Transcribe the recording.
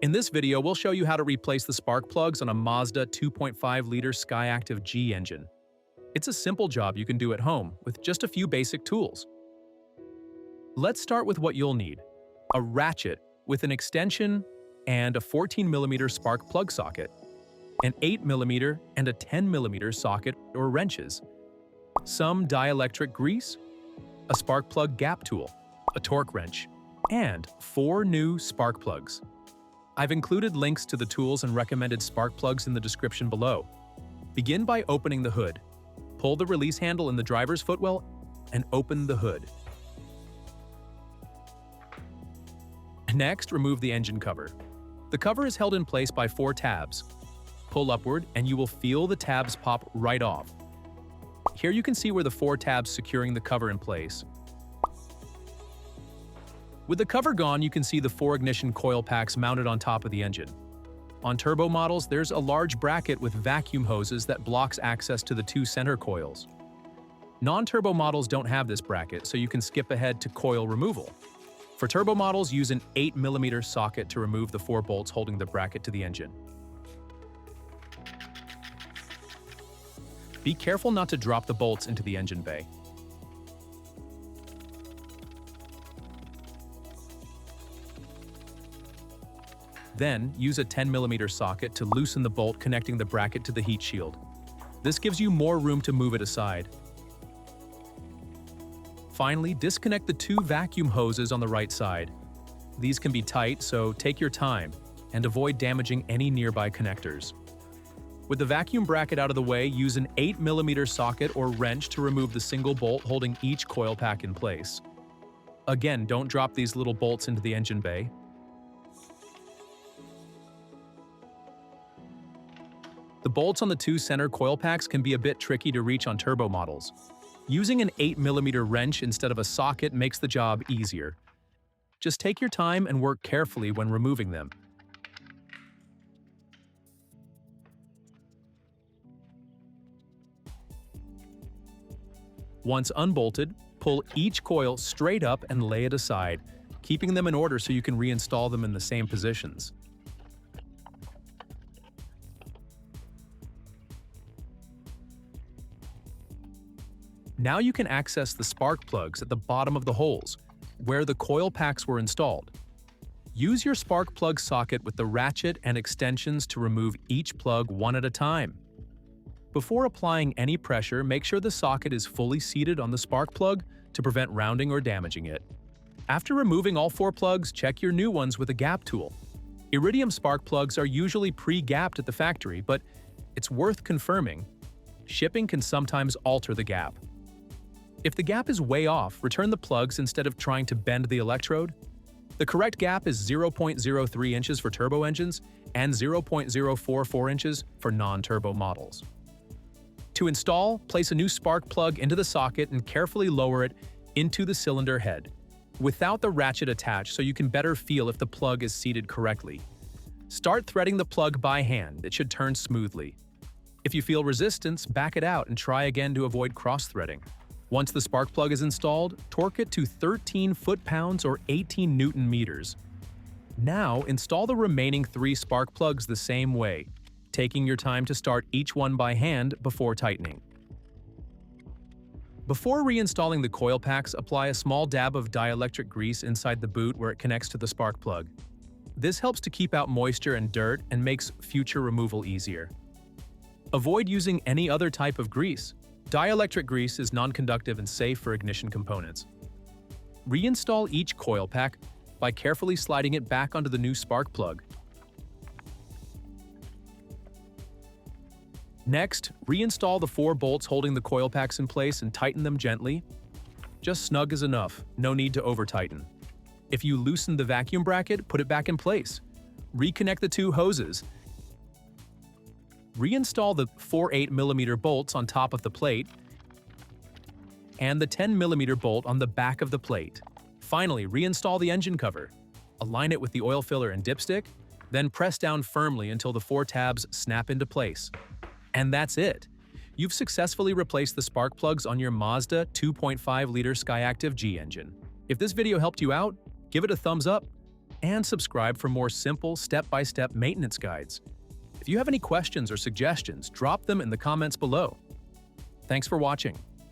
In this video, we'll show you how to replace the spark plugs on a Mazda 2.5L Skyactiv-G engine. It's a simple job you can do at home with just a few basic tools. Let's start with what you'll need: a ratchet with an extension and a 14mm spark plug socket, an 8mm and a 10mm socket or wrenches, some dielectric grease, a spark plug gap tool, a torque wrench, and 4 new spark plugs. I've included links to the tools and recommended spark plugs in the description below. Begin by opening the hood. Pull the release handle in the driver's footwell and open the hood. Next, remove the engine cover. The cover is held in place by 4 tabs. Pull upward and you will feel the tabs pop right off. Here you can see where the 4 tabs securing the cover in place. With the cover gone, you can see the 4 ignition coil packs mounted on top of the engine. On turbo models, there's a large bracket with vacuum hoses that blocks access to the 2 center coils. Non-turbo models don't have this bracket, so you can skip ahead to coil removal. For turbo models, use an 8mm socket to remove the 4 bolts holding the bracket to the engine. Be careful not to drop the bolts into the engine bay. Then, use a 10mm socket to loosen the bolt connecting the bracket to the heat shield. This gives you more room to move it aside. Finally, disconnect the 2 vacuum hoses on the right side. These can be tight, so take your time and avoid damaging any nearby connectors. With the vacuum bracket out of the way, use an 8mm socket or wrench to remove the single bolt holding each coil pack in place. Again, don't drop these little bolts into the engine bay. The bolts on the 2 center coil packs can be a bit tricky to reach on turbo models. Using an 8mm wrench instead of a socket makes the job easier. Just take your time and work carefully when removing them. Once unbolted, pull each coil straight up and lay it aside, keeping them in order so you can reinstall them in the same positions. Now you can access the spark plugs at the bottom of the holes, where the coil packs were installed. Use your spark plug socket with the ratchet and extensions to remove each plug one at a time. Before applying any pressure, make sure the socket is fully seated on the spark plug to prevent rounding or damaging it. After removing all 4 plugs, check your new ones with a gap tool. Iridium spark plugs are usually pre-gapped at the factory, but it's worth confirming. Shipping can sometimes alter the gap. If the gap is way off, return the plugs instead of trying to bend the electrode. The correct gap is 0.03 inches for turbo engines and 0.044 inches for non-turbo models. To install, place a new spark plug into the socket and carefully lower it into the cylinder head, without the ratchet attached so you can better feel if the plug is seated correctly. Start threading the plug by hand. It should turn smoothly. If you feel resistance, back it out and try again to avoid cross-threading. Once the spark plug is installed, torque it to 13 foot-pounds or 18 Newton-meters. Now, install the remaining 3 spark plugs the same way, taking your time to start each one by hand before tightening. Before reinstalling the coil packs, apply a small dab of dielectric grease inside the boot where it connects to the spark plug. This helps to keep out moisture and dirt and makes future removal easier. Avoid using any other type of grease. Dielectric grease is non-conductive and safe for ignition components. Reinstall each coil pack by carefully sliding it back onto the new spark plug. Next, reinstall the 4 bolts holding the coil packs in place and tighten them gently. Just snug is enough, no need to over-tighten. If you loosen the vacuum bracket, put it back in place. Reconnect the 2 hoses. Reinstall the 4 8mm bolts on top of the plate and the 10mm bolt on the back of the plate. Finally, reinstall the engine cover. Align it with the oil filler and dipstick, then press down firmly until the 4 tabs snap into place. And that's it! You've successfully replaced the spark plugs on your Mazda 2.5L Skyactiv-G engine. If this video helped you out, give it a thumbs up and subscribe for more simple, step-by-step maintenance guides. If you have any questions or suggestions, drop them in the comments below. Thanks for watching.